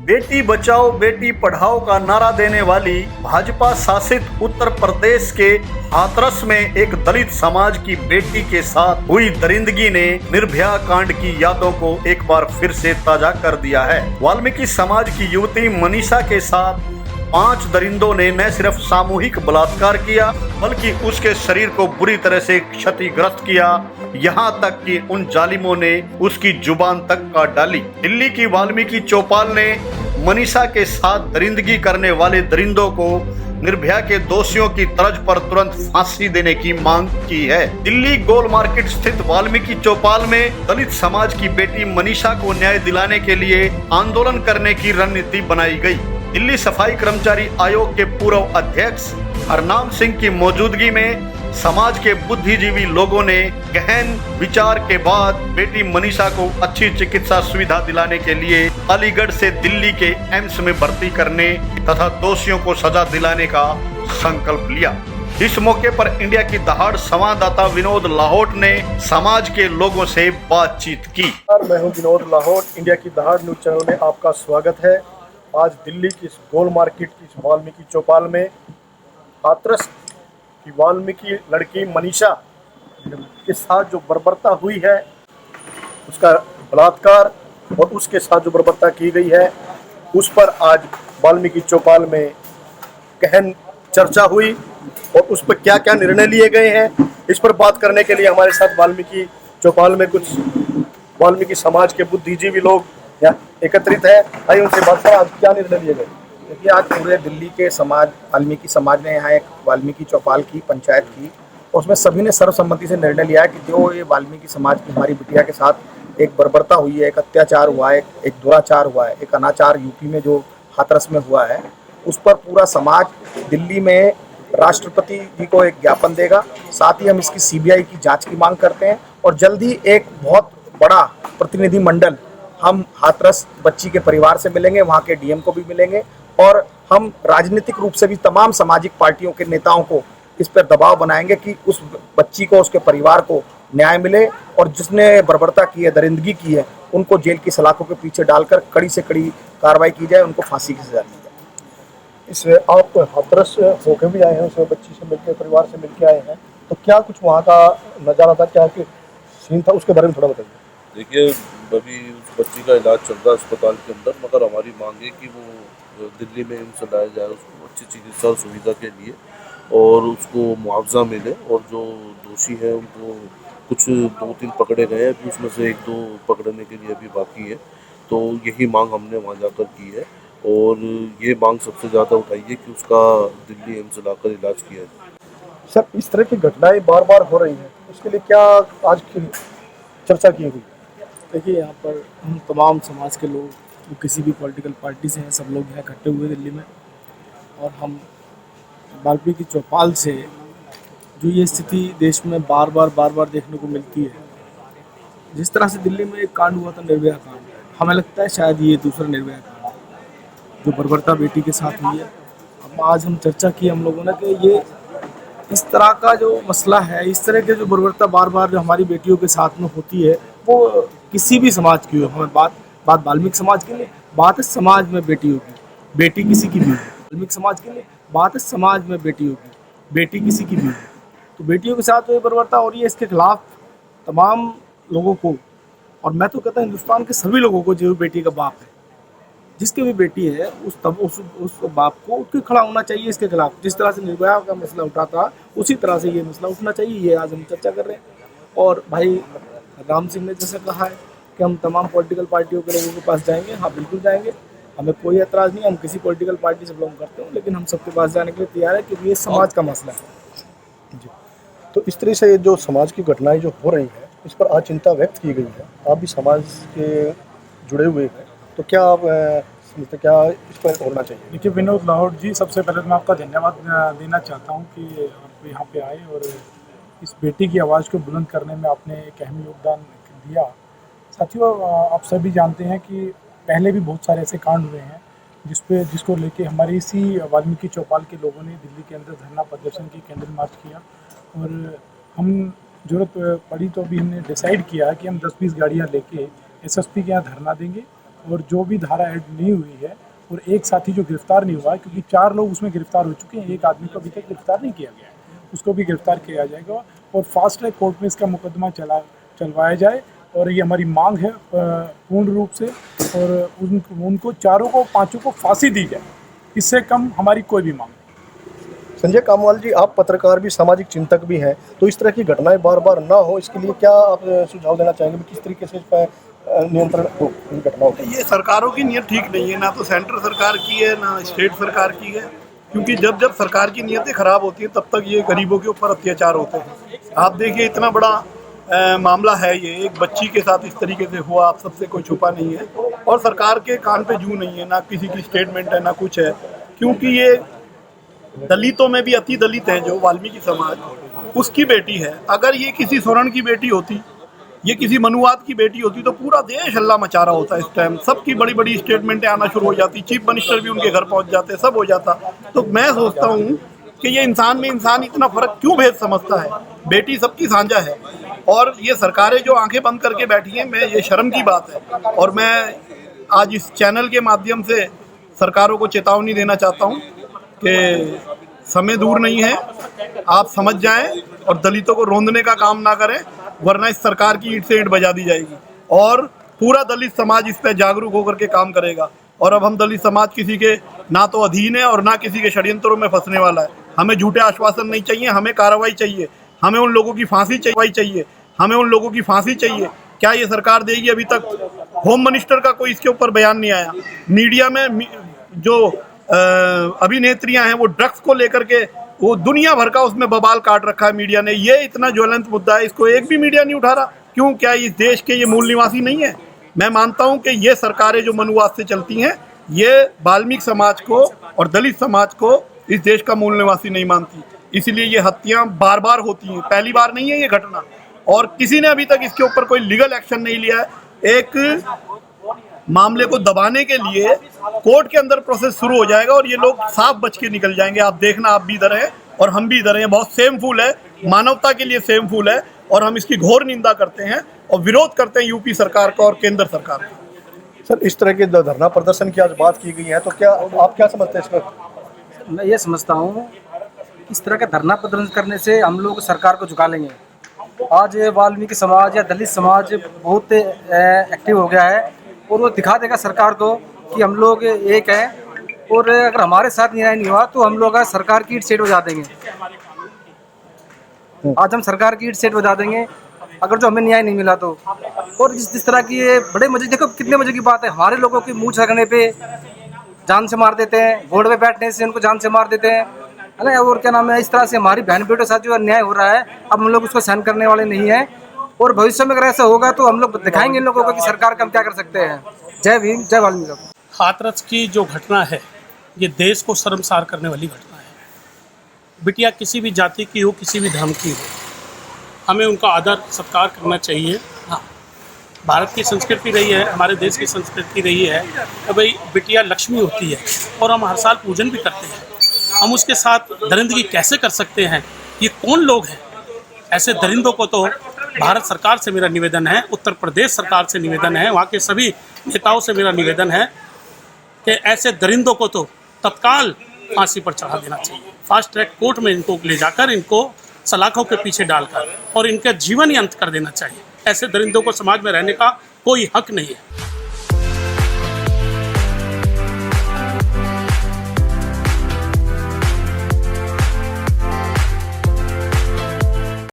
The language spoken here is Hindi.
बेटी बचाओ बेटी पढ़ाओ का नारा देने वाली भाजपा शासित उत्तर प्रदेश के हाथरस में एक दलित समाज की बेटी के साथ हुई दरिंदगी ने निर्भया कांड की यादों को एक बार फिर से ताजा कर दिया है। वाल्मीकि समाज की युवती मनीषा के साथ 5 दरिंदों ने न सिर्फ सामूहिक बलात्कार किया बल्कि उसके शरीर को बुरी तरह से क्षतिग्रस्त किया, यहाँ तक कि उन जालिमों ने उसकी जुबान तक काट डाली। दिल्ली की वाल्मीकि चौपाल ने मनीषा के साथ दरिंदगी करने वाले दरिंदों को निर्भया के दोषियों की तर्ज पर तुरंत फांसी देने की मांग की है। दिल्ली गोल मार्केट स्थित वाल्मीकि चौपाल में दलित समाज की बेटी मनीषा को न्याय दिलाने के लिए आंदोलन करने की रणनीति बनाई गई। दिल्ली सफाई कर्मचारी आयोग के पूर्व अध्यक्ष हरनाम सिंह की मौजूदगी में समाज के बुद्धिजीवी लोगों ने गहन विचार के बाद बेटी मनीषा को अच्छी चिकित्सा सुविधा दिलाने के लिए अलीगढ़ से दिल्ली के एम्स में भर्ती करने तथा दोषियों को सजा दिलाने का संकल्प लिया। इस मौके पर इंडिया की दहाड़ संवाददाता विनोद लाहौट ने समाज के लोगों से बातचीत की। मैं हूं विनोद लाहौट, इंडिया की दहाड़ न्यूज चैनल में आपका स्वागत है। आज दिल्ली की गोल मार्केट की वाल्मीकि चौपाल में हाथरस की वाल्मीकि लड़की मनीषा के साथ जो बर्बरता हुई है, उसका बलात्कार और उसके साथ जो बर्बरता की गई है, उस पर आज वाल्मीकि चौपाल में गहन चर्चा हुई और उस पर क्या क्या निर्णय लिए गए हैं, इस पर बात करने के लिए हमारे साथ वाल्मीकि चौपाल में कुछ वाल्मीकि समाज के बुद्धिजीवी लोग एकत्रित है। आइए उनसे बात करें, आज क्या निर्णय लिए गए। देखिए, आज पूरे दिल्ली के समाज वाल्मीकि समाज ने यहाँ एक वाल्मीकि चौपाल की पंचायत की और उसमें सभी ने सर्वसम्मति से निर्णय लिया है कि जो ये वाल्मीकि समाज की हमारी बिटिया के साथ एक बर्बरता हुई है, एक अत्याचार हुआ है, एक दुराचार हुआ है, एक अनाचार यूपी में जो हाथरस में हुआ है, उस पर पूरा समाज दिल्ली में राष्ट्रपति जी को एक ज्ञापन देगा। साथ ही हम इसकी CBI की जाँच की मांग करते हैं और जल्द ही एक बहुत बड़ा प्रतिनिधि मंडल हम हाथरस बच्ची के परिवार से मिलेंगे, वहाँ के DM को भी मिलेंगे और हम राजनीतिक रूप से भी तमाम सामाजिक पार्टियों के नेताओं को इस पर दबाव बनाएंगे कि उस बच्ची को, उसके परिवार को न्याय मिले और जिसने बर्बरता की है, दरिंदगी की है, उनको जेल की सलाखों के पीछे डालकर कड़ी से कड़ी कार्रवाई की जाए, उनको फांसी की सजा दी जाए। इस आप हाथरस होकर भी आए हैं, उस बच्ची से मिलकर, परिवार से मिलकर आए हैं, तो क्या कुछ वहाँ का नज़ारा था, क्या सीन था, उसके बारे में थोड़ा बताइए। देखिए, अभी उस बच्ची का इलाज चल रहा है अस्पताल के अंदर, मगर हमारी मांग है कि वो दिल्ली में एम्स लाया जाए उसको अच्छी चिकित्सा सुविधा के लिए और उसको मुआवजा मिले और जो दोषी हैं उनको कुछ 2-3 पकड़े गए हैं, अभी उसमें से 1-2 पकड़ने के लिए अभी बाकी है। तो यही मांग हमने वहाँ जाकर की है और ये मांग सबसे ज़्यादा उठाई है कि उसका दिल्ली एम्स लाकर इलाज किया जाए। सर, इस तरह की घटनाएं बार बार हो रही हैं, उसके लिए क्या आज की चर्चा की गई। देखिए, यहाँ पर हम तमाम समाज के लोग, वो किसी भी पॉलिटिकल पार्टी से हैं, सब लोग यहाँ इकट्ठे हुए दिल्ली में और हम वाल्मीकि चौपाल से जो ये स्थिति देश में बार बार देखने को मिलती है, जिस तरह से दिल्ली में एक कांड हुआ था, निर्भया कांड, हमें लगता है शायद ये दूसरा निर्भया कांड है जो बर्बरता बेटी के साथ हुई है। अब आज हम चर्चा की हम लोगों ने कि ये इस तरह का जो मसला है, इस तरह के जो बर्बरता बार जो हमारी बेटियों के साथ में होती है, वो किसी भी समाज की हो, हमें बात वाल्मीकि समाज के लिए, बात है समाज में बेटियों की, बेटी किसी की भी हो। वाल्मीकि समाज के लिए बात है समाज में बेटियों की, बेटी किसी की भी हो। तो बेटियों के साथ जो बर्बरता हो रही है, इसके खिलाफ तमाम लोगों को, और मैं तो कहता हूँ हिंदुस्तान के सभी लोगों को, जो बेटी का बाप है, जिसकी भी बेटी है, उस बाप को उठ के खड़ा होना चाहिए इसके खिलाफ। जिस तरह से निर्भया का मसला उठा था, उसी तरह से ये मसला उठना चाहिए। ये आज हम चर्चा कर रहे हैं और भाई राम सिंह ने जैसे कहा है कि हम तमाम पॉलिटिकल पार्टियों के लोगों के पास जाएंगे, हाँ बिल्कुल जाएंगे, हमें कोई एतराज़ नहीं, हम किसी पॉलिटिकल पार्टी से बिलोंग करते हैं, लेकिन हम सबके पास जाने के लिए तैयार है क्योंकि ये समाज का मसला है जी। तो इस तरह से जो समाज की घटनाएं जो हो रही हैं, इस पर आज चिंता व्यक्त की गई है। आप भी समाज के जुड़े हुए हैं, तो क्या आप क्या इस पर होना चाहिए। देखिए विनोद लाहौट जी, सबसे पहले तो मैं आपका धन्यवाद देना चाहता हूँ कि आप यहाँ पे आए और इस बेटी की आवाज़ को बुलंद करने में आपने एक अहम योगदान दिया। साथियों, आप सभी जानते हैं कि पहले भी बहुत सारे ऐसे कांड हुए हैं जिसको लेके हमारी इसी वाल्मीकि चौपाल के लोगों ने दिल्ली के अंदर धरना प्रदर्शन की, कैंडल मार्च किया और हम जरूरत पड़ी तो अभी हमने डिसाइड किया कि हम 10-20 गाड़ियाँ लेके SSP के यहाँ धरना देंगे और जो भी धारा ऐड नहीं हुई है, और एक साथी जो गिरफ्तार नहीं हुआ है, क्योंकि 4 लोग उसमें गिरफ्तार हो चुके हैं, एक आदमी को अभी तक गिरफ्तार नहीं किया गया है, उसको भी गिरफ्तार किया जाएगा और फास्ट ट्रैक कोर्ट में इसका मुकदमा चलवाया जाए। और ये हमारी मांग है पूर्ण रूप से, और उनको 4 को 5 को फांसी दी जाए, इससे कम हमारी कोई भी मांग नहीं। संजय कामवाल जी, आप पत्रकार भी, सामाजिक चिंतक भी हैं, तो इस तरह की घटनाएं बार बार ना हो, इसके लिए क्या आप सुझाव देना चाहेंगे? किस तरीके से इस पर नियंत्रण हो इन घटनाओं पर? ये सरकारों की नीयत ठीक नहीं है, ना तो सेंट्रल सरकार की है ना स्टेट सरकार की है, क्योंकि जब जब सरकार की नीयतें खराब होती हैं तब तक ये गरीबों के ऊपर अत्याचार होते हैं। आप देखिए, इतना बड़ा मामला है, ये एक बच्ची के साथ इस तरीके से हुआ, आप सबसे कोई छुपा नहीं है, और सरकार के कान पे जू नहीं है, ना किसी की स्टेटमेंट है ना कुछ है, क्योंकि ये दलितों में भी अति दलित हैं जो वाल्मीकि समाज, उसकी बेटी है। अगर ये किसी स्वर्ण की बेटी होती, ये किसी मनुवाद की बेटी होती, तो पूरा देश हल्ला मचा रहा होता। इस टाइम सबकी बड़ी बड़ी स्टेटमेंटें आना शुरू हो जाती, चीफ मिनिस्टर भी उनके घर पहुंच जाते, सब हो जाता। तो मैं सोचता हूँ कि ये इंसान में इंसान इतना फर्क क्यों भेद समझता है? बेटी सबकी साझा है, और ये सरकारें जो आंखें बंद करके बैठी हैं, मैं ये शर्म की बात है। और मैं आज इस चैनल के माध्यम से सरकारों को चेतावनी देना चाहता हूँ कि समय दूर नहीं है, आप समझ जाएं और दलितों को रोंदने का काम ना करें, वरना इस सरकार की ईंट से ईंट बजा दी जाएगी और पूरा दलित समाज इस पर जागरूक होकर के काम करेगा। और अब हम दलित समाज किसी के ना तो अधीन है और ना किसी के षड्यंत्रों में फंसने वाला है। हमें झूठे आश्वासन नहीं चाहिए, हमें कार्रवाई चाहिए, हमें उन लोगों की फांसी चाहिए, हमें उन लोगों की फांसी चाहिए। क्या ये सरकार देगी? अभी तक होम मिनिस्टर का कोई इसके ऊपर बयान नहीं आया। मीडिया में जो अभिनेत्रियां हैं वो ड्रग्स को लेकर के वो दुनिया भर का उसमें बवाल काट रखा है मीडिया ने। ये इतना ज्वलंत मुद्दा है, इसको एक भी मीडिया नहीं उठा रहा। क्यों? क्या इस देश के ये मूल निवासी नहीं है? मैं मानता हूं कि ये सरकारें जो मनुवाद से चलती हैं, ये वाल्मीकि समाज को और दलित समाज को इस देश का मूल निवासी नहीं मानती, इसलिए ये हत्याएं बार बार होती हैं। पहली बार नहीं है ये घटना, और किसी ने अभी तक इसके ऊपर कोई लीगल एक्शन नहीं लिया है। एक मामले को दबाने के लिए कोर्ट के अंदर प्रोसेस शुरू हो जाएगा और ये लोग साफ बच के निकल जाएंगे। आप देखना, आप भी इधर हैं और हम भी इधर हैं। बहुत सेमफुल है, मानवता के लिए सेमफुल है, और हम इसकी घोर निंदा करते हैं और विरोध करते हैं यूपी सरकार का और केंद्र सरकार का। सर, इस तरह के धरना प्रदर्शन की आज बात की गई है, तो क्या आप क्या समझते हैं इस पर? मैं ये समझता हूँ, इस तरह का धरना प्रदर्शन करने से हम लोग सरकार को झुका लेंगे। आज वाल्मीकि समाज या दलित समाज बहुत एक्टिव हो गया है और वो दिखा देगा सरकार को कि हम लोग एक हैं, और अगर हमारे साथ न्याय नहीं हुआ तो हम लोग सरकार की ईंट सेट बजा देंगे। आज हम सरकार की ईंट सेट बजा देंगे अगर जो हमें न्याय नहीं मिला तो। और जिस तरह की ये बड़े मजे, देखो कितने मजे की बात है, हमारे लोगों की मुँह छकने पे जान से मार देते हैं, घोड़े पे बैठने से उनको जान से मार देते हैं, है ना। और क्या नाम है, इस तरह से हमारी बहन बेटों के साथ जो अन्याय हो रहा है, अब हम लोग उसको सहन करने वाले नहीं हैं। और भविष्य में अगर ऐसा होगा तो हम लोग दिखाएंगे इन लोगों को कि सरकार का हम क्या कर सकते हैं। जय भीम, जय वाल्मीकि। हाथरस की जो घटना है, ये देश को शर्मसार करने वाली घटना है। बिटिया किसी भी जाति की हो, किसी भी धर्म की हो, हमें उनका आदर सत्कार करना चाहिए। हाँ, भारत की संस्कृति रही है, हमारे देश की संस्कृति रही है कि भाई बिटिया लक्ष्मी होती है और हम हर साल पूजन भी करते हैं। हम उसके साथ दरिंदगी कैसे कर सकते हैं? ये कौन लोग हैं? ऐसे दरिंदों को तो भारत सरकार से मेरा निवेदन है, उत्तर प्रदेश सरकार से निवेदन है, वहाँ के सभी नेताओं से मेरा निवेदन है कि ऐसे दरिंदों को तो तत्काल फांसी पर चढ़ा देना चाहिए। फास्ट ट्रैक कोर्ट में इनको ले जाकर इनको सलाखों के पीछे डालकर और इनका जीवन ही अंत कर देना चाहिए। ऐसे दरिंदों को समाज में रहने का कोई हक नहीं है।